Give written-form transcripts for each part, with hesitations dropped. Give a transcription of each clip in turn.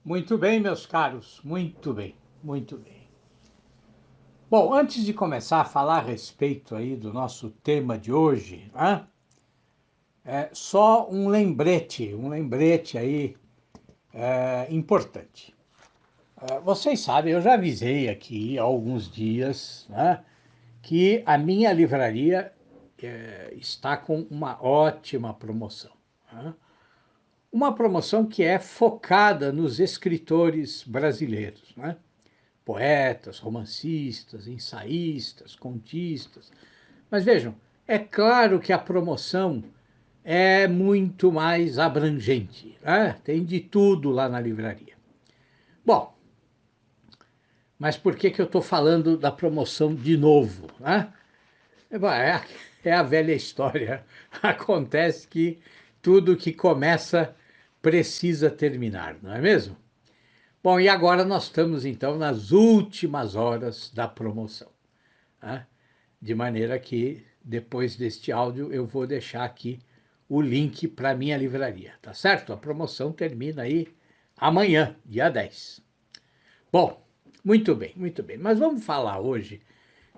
Muito bem, meus caros, muito bem, muito bem. Bom, antes de começar a falar a respeito aí do nosso tema de hoje, né, é só um lembrete aí importante. Vocês sabem, eu já avisei aqui há alguns dias, né, que a minha livraria está com uma ótima promoção, né? Uma promoção que é focada nos escritores brasileiros, né? Poetas, romancistas, ensaístas, contistas. Mas vejam, é claro que a promoção é muito mais abrangente, né? Tem de tudo lá na livraria. Bom, mas por que eu estou falando da promoção de novo, né? É a velha história. Acontece que tudo que começa precisa terminar, não é mesmo? Bom, e agora nós estamos então nas últimas horas da promoção, né? De maneira que depois deste áudio eu vou deixar aqui o link para a minha livraria, tá certo? A promoção termina aí amanhã, dia 10. Bom, muito bem, muito bem. Mas vamos falar hoje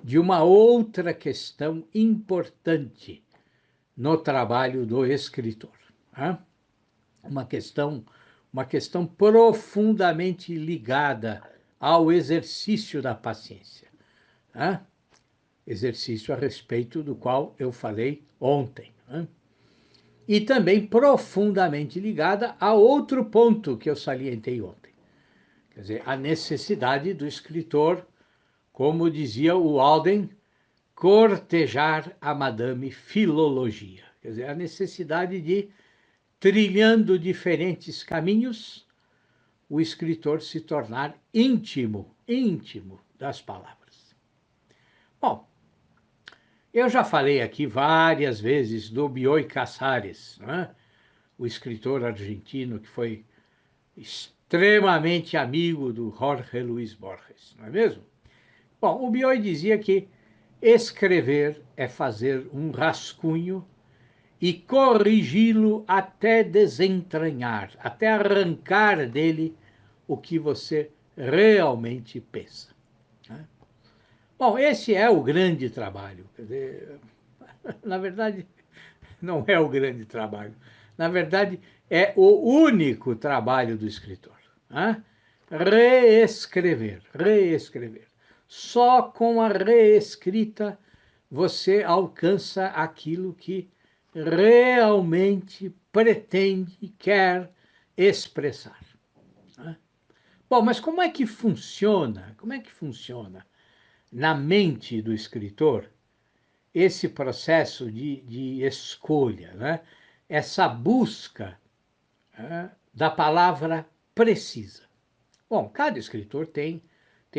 de uma outra questão importante no trabalho do escritor, né? Uma questão, uma questão profundamente ligada ao exercício da paciência, né? Exercício a respeito do qual eu falei ontem, né? E também profundamente ligada a outro ponto que eu salientei ontem. Quer dizer, a necessidade do escritor, como dizia o Alden, cortejar a Madame Filologia. Quer dizer, a necessidade de, trilhando diferentes caminhos, o escritor se tornar íntimo das palavras. Bom, eu já falei aqui várias vezes do Bioy Casares, né? O escritor argentino que foi extremamente amigo do Jorge Luis Borges, não é mesmo? Bom, o Bioy dizia que escrever é fazer um rascunho e corrigi-lo até desentranhar, até arrancar dele o que você realmente pensa, né? Bom, esse é o grande trabalho. Quer dizer, na verdade, não é o grande trabalho. Na verdade, é o único trabalho do escritor, né? Reescrever, reescrever. Só com a reescrita você alcança aquilo que realmente pretende e quer expressar, né? Bom, mas como é que funciona? Como é que funciona na mente do escritor esse processo de escolha, né? Essa busca, né, da palavra precisa? Bom, cada escritor tem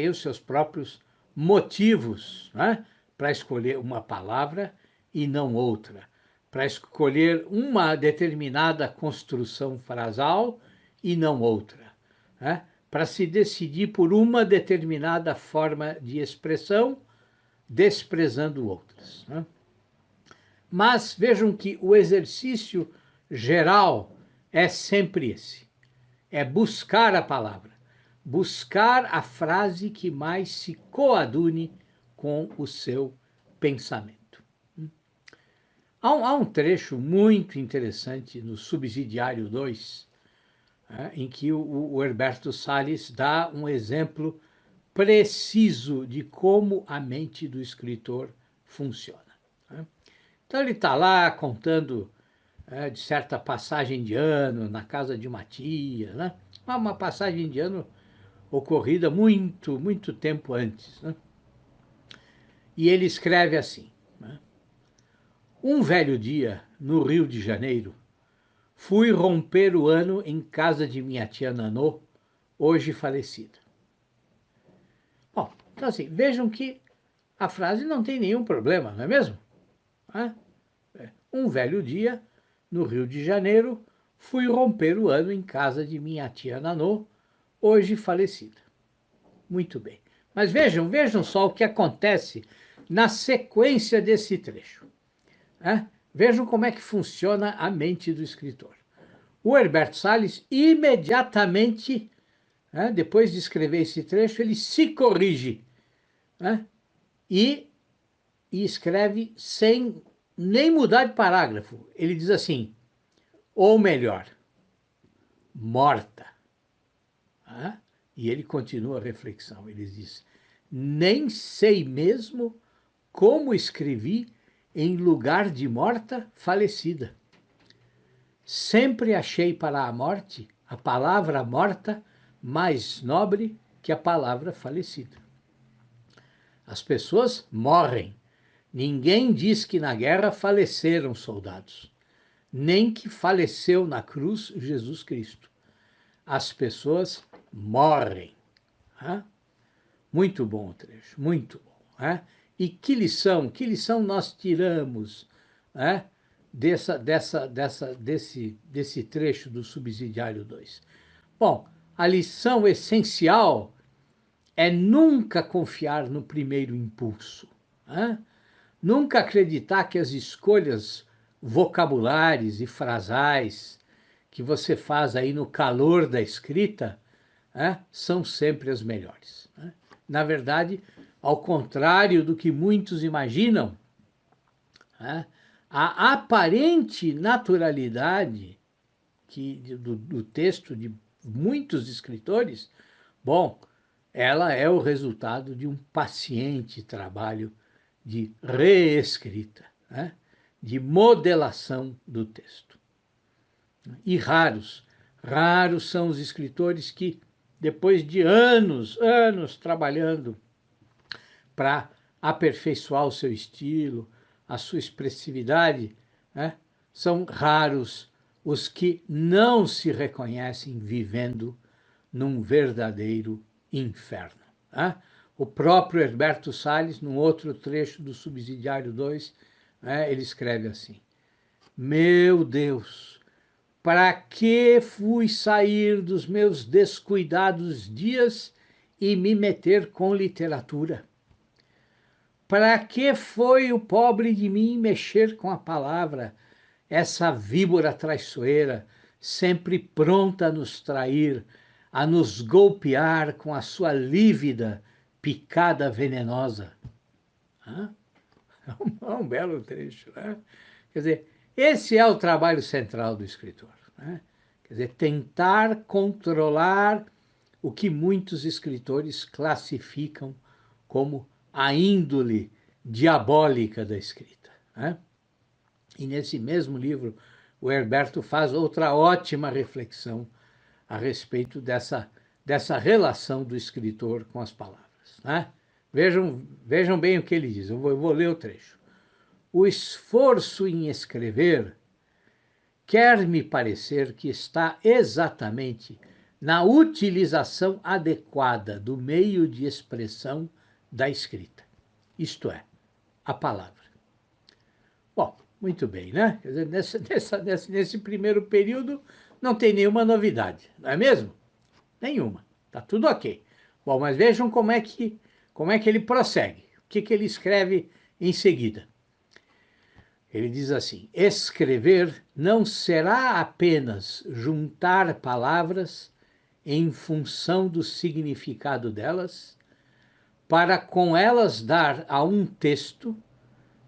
os seus próprios motivos, né, para escolher uma palavra e não outra, para escolher uma determinada construção frasal e não outra, né, para se decidir por uma determinada forma de expressão, desprezando outras, né? Mas vejam que o exercício geral é sempre esse: é buscar a palavra, buscar a frase que mais se coadune com o seu pensamento. Há um trecho muito interessante no Subsidiário 2, em que o Herberto Salles dá um exemplo preciso de como a mente do escritor funciona, né? Então ele está lá contando de certa passagem de ano na casa de uma tia, né? Uma passagem de ano ocorrida muito tempo antes, né? E ele escreve assim, né? Um velho dia, no Rio de Janeiro, fui romper o ano em casa de minha tia Nanô, hoje falecida. Bom, então assim, vejam que a frase não tem nenhum problema, não é mesmo? Um velho dia, no Rio de Janeiro, fui romper o ano em casa de minha tia Nanô, hoje falecida. Muito bem. Mas vejam só o que acontece na sequência desse trecho, né? Vejam como é que funciona a mente do escritor. O Herberto Salles imediatamente né? Depois de escrever esse trecho, ele se corrige, né? E escreve sem nem mudar de parágrafo. Ele diz assim, ou melhor, morta. Né? E ele continua a reflexão. Ele diz, nem sei mesmo como escrevi em lugar de morta, falecida. Sempre achei para a morte a palavra morta mais nobre que a palavra falecida. As pessoas morrem. Ninguém diz que na guerra faleceram soldados, nem que faleceu na cruz Jesus Cristo. As pessoas morrem. Né? Muito bom o trecho, muito bom. Né? E que lição nós tiramos, né? Desse trecho do subsidiário 2? Bom, a lição essencial é nunca confiar no primeiro impulso. Né? Nunca acreditar que as escolhas vocabulares e frasais que você faz aí no calor da escrita, né, são sempre as melhores. Né? Na verdade, ao contrário do que muitos imaginam, né, a aparente naturalidade do texto de muitos escritores, bom, ela é o resultado de um paciente trabalho de reescrita, né, de modelação do texto. E raros são os escritores que, depois de anos trabalhando para aperfeiçoar o seu estilo, a sua expressividade, né, são raros os que não se reconhecem vivendo num verdadeiro inferno. Né? O próprio Herberto Salles, num outro trecho do Subsidiário 2, né, ele escreve assim, meu Deus, para que fui sair dos meus descuidados dias e me meter com literatura? Para que foi o pobre de mim mexer com a palavra, essa víbora traiçoeira, sempre pronta a nos trair, a nos golpear com a sua lívida picada venenosa? É um belo trecho, né? Quer dizer, esse é o trabalho central do escritor, né? Quer dizer, tentar controlar o que muitos escritores classificam como a índole diabólica da escrita. Né? E nesse mesmo livro, o Herberto faz outra ótima reflexão a respeito dessa relação do escritor com as palavras. Né? Vejam bem o que ele diz, eu vou ler o trecho. O esforço em escrever quer me parecer que está exatamente na utilização adequada do meio de expressão da escrita, isto é, a palavra. Bom, muito bem, né? Quer dizer, nesse primeiro período não tem nenhuma novidade, não é mesmo? Nenhuma, está tudo ok. Bom, mas vejam como é que ele prossegue, o que ele escreve em seguida. Ele diz assim, escrever não será apenas juntar palavras em função do significado delas, para com elas dar a um texto,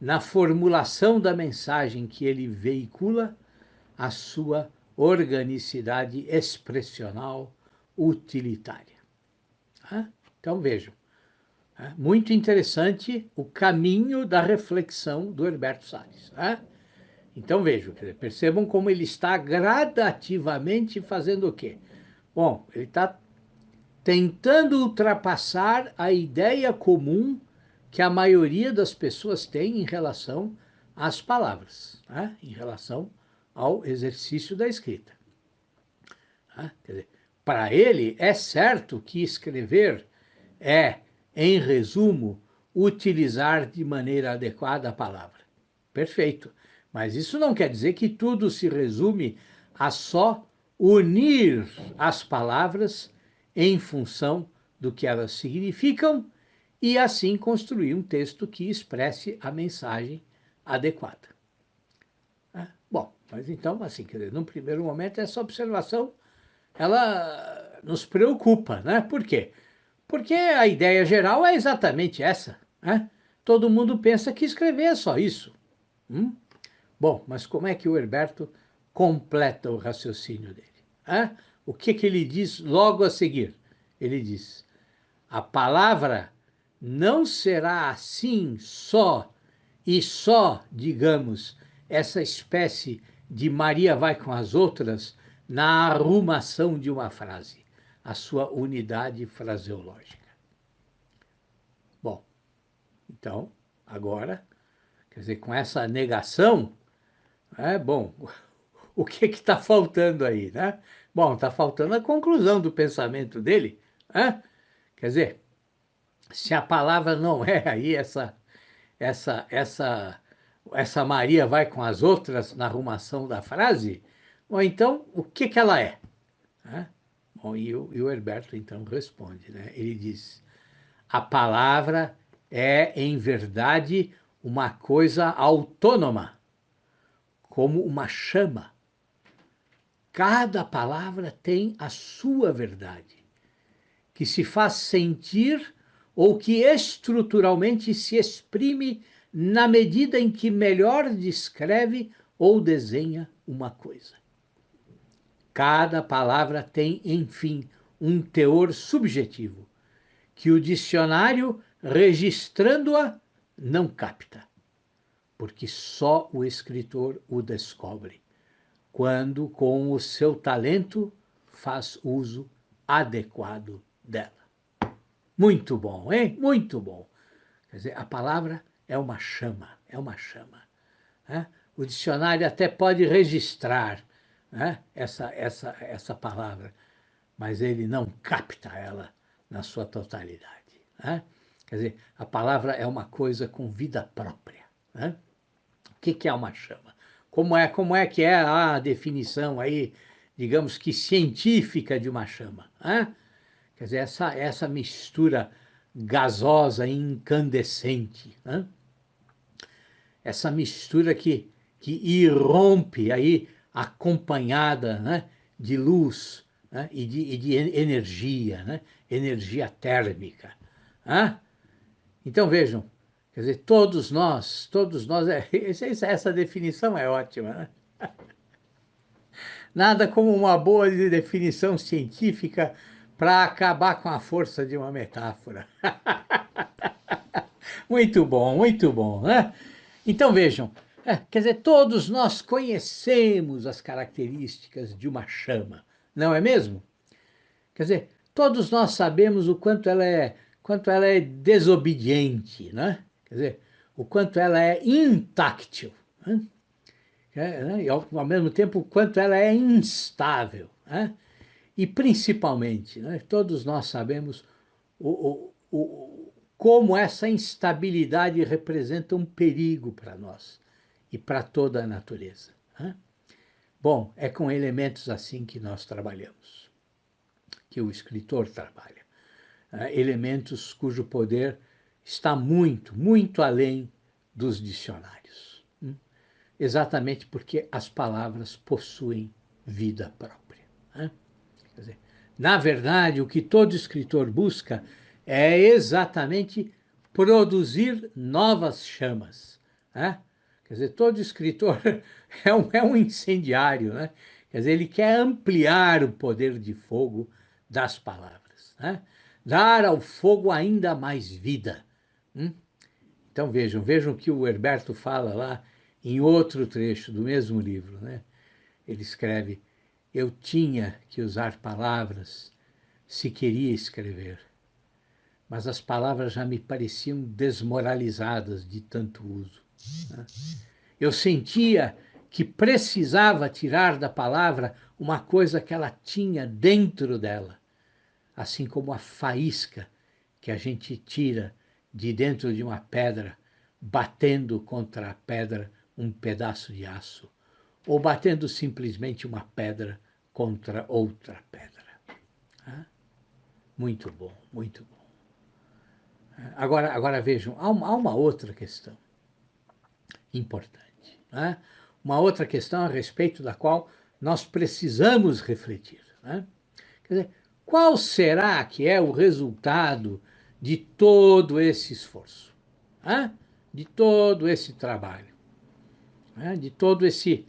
na formulação da mensagem que ele veicula, a sua organicidade expressional utilitária. Então vejam, muito interessante o caminho da reflexão do Herberto Salles. Então vejam, percebam como ele está gradativamente fazendo o quê? Bom, ele está tentando ultrapassar a ideia comum que a maioria das pessoas tem em relação às palavras, em relação ao exercício da escrita. Quer dizer, para ele, é certo que escrever é, em resumo, utilizar de maneira adequada a palavra. Perfeito. Mas isso não quer dizer que tudo se resume a só unir as palavras em função do que elas significam e assim construir um texto que expresse a mensagem adequada. Bom, mas então, assim, quer dizer, num primeiro momento, essa observação, ela nos preocupa, né? Por quê? Porque a ideia geral é exatamente essa, né? Todo mundo pensa que escrever é só isso. Hum? Bom, mas como é que o Herberto completa o raciocínio dele? Hã? O que que ele diz logo a seguir? Ele diz: a palavra não será assim só e só, digamos, essa espécie de Maria vai com as outras na arrumação de uma frase, a sua unidade fraseológica. Bom, então, agora, quer dizer, com essa negação, bom, o que está faltando aí, né? Bom, está faltando a conclusão do pensamento dele, né? Quer dizer, se a palavra não é aí essa, essa, essa Maria vai com as outras na arrumação da frase, ou então o que que ela é? Né? Bom, e o Herberto então responde, né? Ele diz: a palavra é, em verdade, uma coisa autônoma, como uma chama. Cada palavra tem a sua verdade, que se faz sentir ou que estruturalmente se exprime na medida em que melhor descreve ou desenha uma coisa. Cada palavra tem, enfim, um teor subjetivo, que o dicionário, registrando-a, não capta, porque só o escritor o descobre, quando, com o seu talento, faz uso adequado dela. Muito bom, hein? Muito bom. Quer dizer, a palavra é uma chama, é uma chama. Né? O dicionário até pode registrar, né, essa palavra, mas ele não capta ela na sua totalidade. Né? Quer dizer, a palavra é uma coisa com vida própria. Né? O que é uma chama? Como é que é a definição aí, digamos que científica de uma chama? Né? Quer dizer, essa mistura gasosa e incandescente, né? Essa mistura que irrompe aí acompanhada, né, de luz, né, e de energia, né, energia térmica. Né? Então vejam, quer dizer, todos nós, essa definição é ótima, né? Nada como uma boa definição científica para acabar com a força de uma metáfora. Muito bom, né? Então vejam, quer dizer, todos nós conhecemos as características de uma chama, não é mesmo? Quer dizer, todos nós sabemos o quanto ela é desobediente, né? Quer dizer, o quanto ela é intáctil, né? E ao mesmo tempo o quanto ela é instável, né? E principalmente, né, todos nós sabemos como essa instabilidade representa um perigo para nós e para toda a natureza. Né? Bom, é com elementos assim que nós trabalhamos, que o escritor trabalha. Elementos cujo poder está muito, muito além dos dicionários. Exatamente porque as palavras possuem vida própria. Né? Quer dizer, na verdade, o que todo escritor busca é exatamente produzir novas chamas. Né? Quer dizer, todo escritor é um incendiário, né? Quer dizer, ele quer ampliar o poder de fogo das palavras, né? Dar ao fogo ainda mais vida. Então vejam o que o Herberto fala lá em outro trecho do mesmo livro, né? Ele escreve: eu tinha que usar palavras se queria escrever, mas as palavras já me pareciam desmoralizadas de tanto uso. Né? Eu sentia que precisava tirar da palavra uma coisa que ela tinha dentro dela, assim como a faísca que a gente tira de dentro de uma pedra, batendo contra a pedra um pedaço de aço, ou batendo simplesmente uma pedra contra outra pedra. Muito bom, muito bom. Agora vejam, há uma outra questão importante. Né? Uma outra questão a respeito da qual nós precisamos refletir. Né? Quer dizer, qual será que é o resultado de todo esse esforço? Hã? De todo esse trabalho, né? De todo esse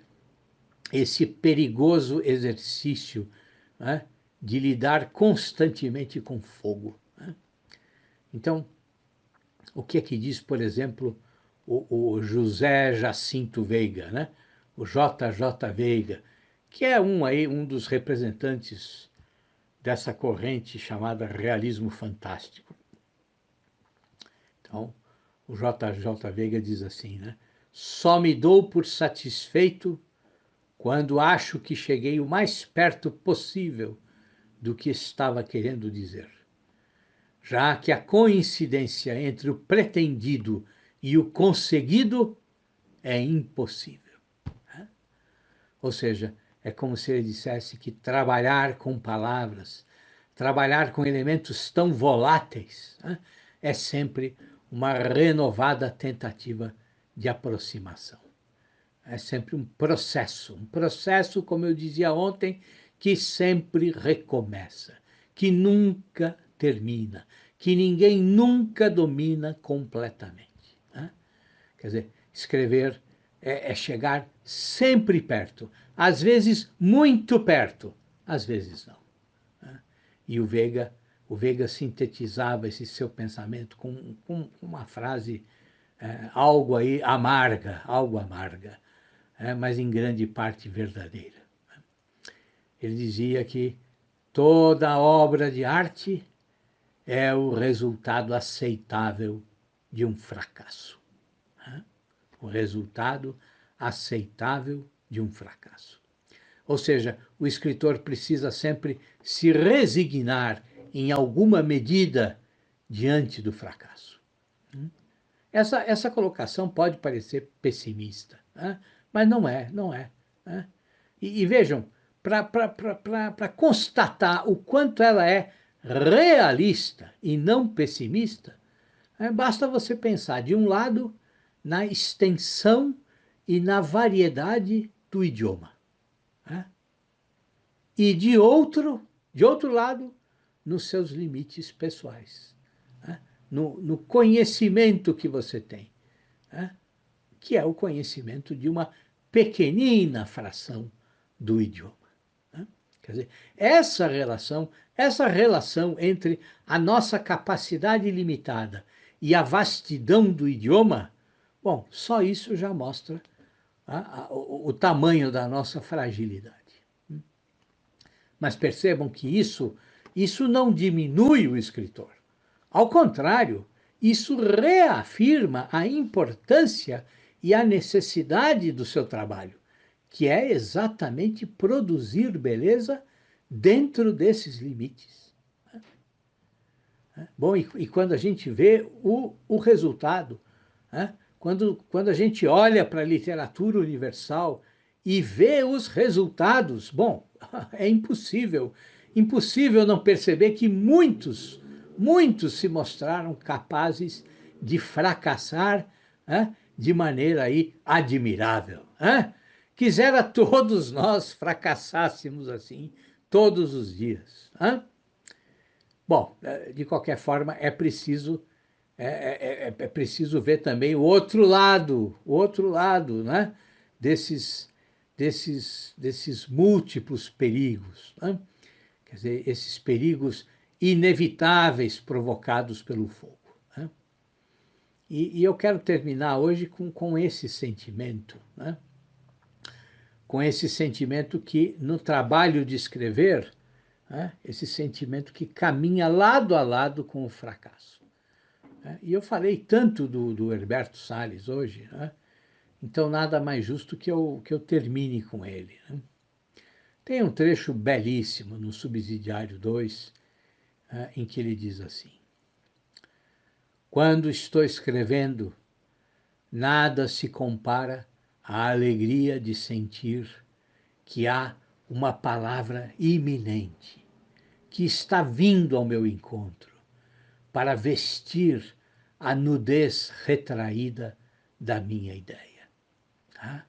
perigoso exercício, né? De lidar constantemente com fogo, né? Então, o que é que diz, por exemplo, o José Jacinto Veiga, né? O JJ Veiga, que é um dos representantes dessa corrente chamada realismo fantástico. Então, o JJ Veiga diz assim, né? Só me dou por satisfeito quando acho que cheguei o mais perto possível do que estava querendo dizer, já que a coincidência entre o pretendido e o conseguido é impossível. Ou seja, é como se ele dissesse que trabalhar com palavras, trabalhar com elementos tão voláteis, né, é sempre uma renovada tentativa de aproximação. É sempre um processo, como eu dizia ontem, que sempre recomeça, que nunca termina, que ninguém nunca domina completamente, né? Quer dizer, escrever é chegar sempre perto, às vezes muito perto, às vezes não, né? E o Veiga sintetizava esse seu pensamento com uma frase, algo amarga, mas em grande parte verdadeira. Ele dizia que toda obra de arte é o resultado aceitável de um fracasso. O resultado aceitável de um fracasso. Ou seja, o escritor precisa sempre se resignar em alguma medida diante do fracasso. Essa colocação pode parecer pessimista, né? Mas não é, não é, né? E vejam, para constatar o quanto ela é realista e não pessimista, basta você pensar, de um lado, na extensão e na variedade do idioma, né? E de outro lado, nos seus limites pessoais, né? No conhecimento que você tem, né? Que é o conhecimento de uma pequenina fração do idioma, né? Quer dizer, essa relação entre a nossa capacidade limitada e a vastidão do idioma, bom, só isso já mostra o tamanho da nossa fragilidade. Mas percebam que isso não diminui o escritor. Ao contrário, isso reafirma a importância e a necessidade do seu trabalho, que é exatamente produzir beleza dentro desses limites. Bom, e quando a gente vê o resultado, né? Quando a gente olha para a literatura universal e vê os resultados, bom, é impossível não perceber que muitos se mostraram capazes de fracassar, né, de maneira aí admirável, né? Quisera todos nós fracassássemos assim todos os dias, né? Bom, de qualquer forma, é preciso ver também o outro lado, né? desses, desses múltiplos perigos, né? Quer dizer, esses perigos inevitáveis provocados pelo fogo, né? E eu quero terminar hoje com esse sentimento, né? Com esse sentimento que, no trabalho de escrever, né? Esse sentimento que caminha lado a lado com o fracasso. E eu falei tanto do Herberto Salles hoje, né? Então nada mais justo que eu termine com ele, né? Tem um trecho belíssimo no Subsidiário 2, em que ele diz assim: quando estou escrevendo, nada se compara à alegria de sentir que há uma palavra iminente, que está vindo ao meu encontro, para vestir a nudez retraída da minha ideia. Ah,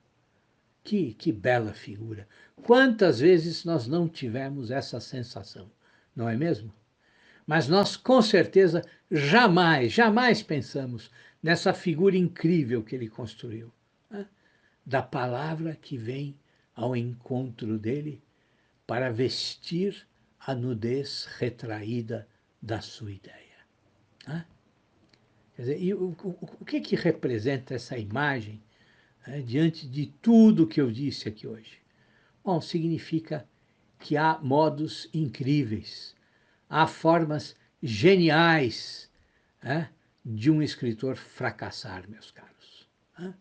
que bela figura! Quantas vezes nós não tivemos essa sensação, não é mesmo? Mas nós, com certeza, jamais pensamos nessa figura incrível que ele construiu, né? Da palavra que vem ao encontro dele para vestir a nudez retraída da sua ideia, né? Quer dizer, e o que representa essa imagem, né, diante de tudo que eu disse aqui hoje? Bom, significa que há modos incríveis, há formas geniais, né, de um escritor fracassar, meus caros, né?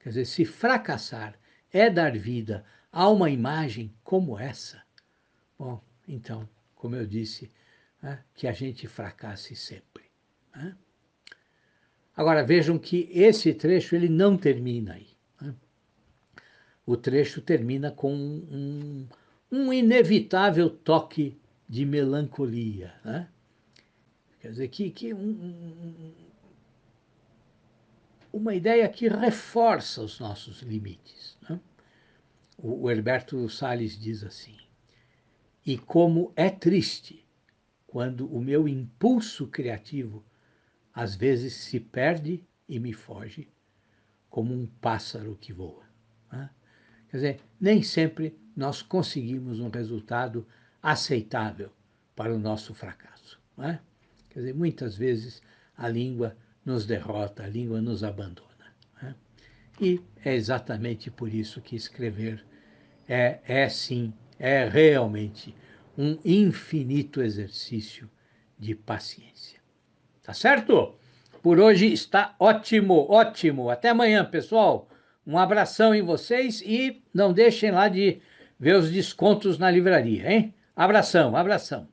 Quer dizer, se fracassar é dar vida a uma imagem como essa, bom, então, como eu disse, né, que a gente fracasse sempre, né? Agora, vejam que esse trecho ele não termina aí, né? O trecho termina com um inevitável toque de melancolia, né? Quer dizer, uma ideia que reforça os nossos limites, né? O Herberto Salles diz assim: e como é triste quando o meu impulso criativo às vezes se perde e me foge, como um pássaro que voa, né? Quer dizer, nem sempre nós conseguimos um resultado aceitável para o nosso fracasso, não é? Quer dizer, muitas vezes a língua nos derrota, a língua nos abandona, né? E é exatamente por isso que escrever sim, é realmente um infinito exercício de paciência. Tá certo? Por hoje está ótimo, ótimo. Até amanhã, pessoal. Um abração em vocês e não deixem lá de ver os descontos na livraria, hein? Abração, abração.